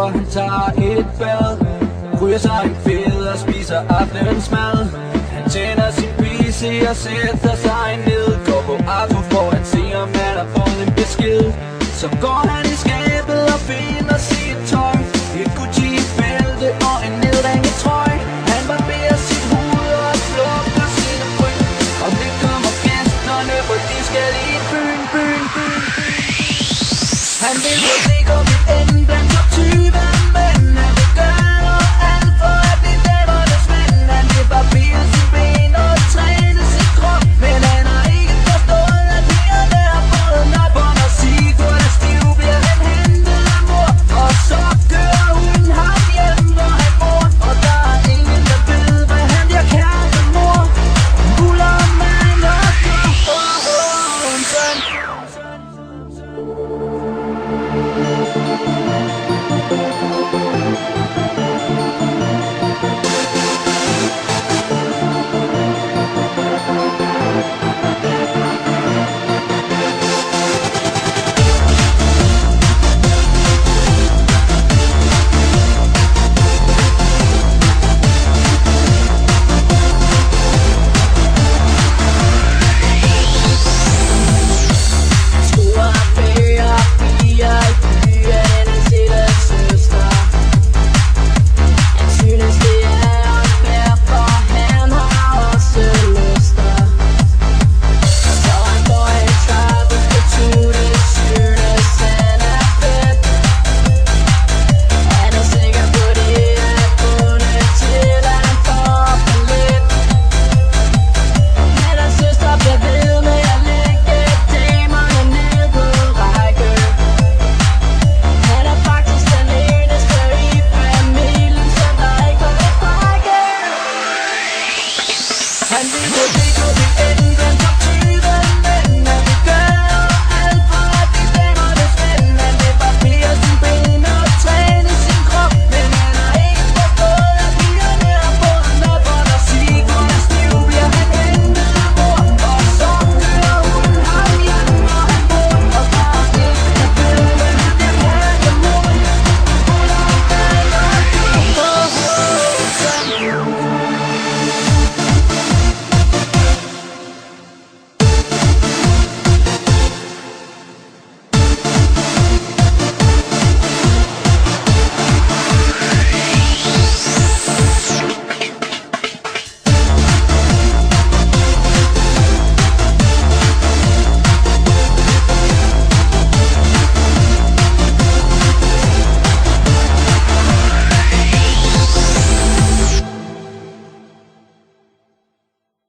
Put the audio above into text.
og han tager et bad. Ryger sig en fed og spiser aftensmad. Han tænder sin PC og sætter sig ned. Går på Arthur for at se om han har fået en besked. Så går han i skabet og finder sit tøj. Et Gucci-bælte og en nedringet trøje. Han barberer sit hoved og slukker sine bryn. Og det kommer gæsterne, for de skal i byen. Han vil på det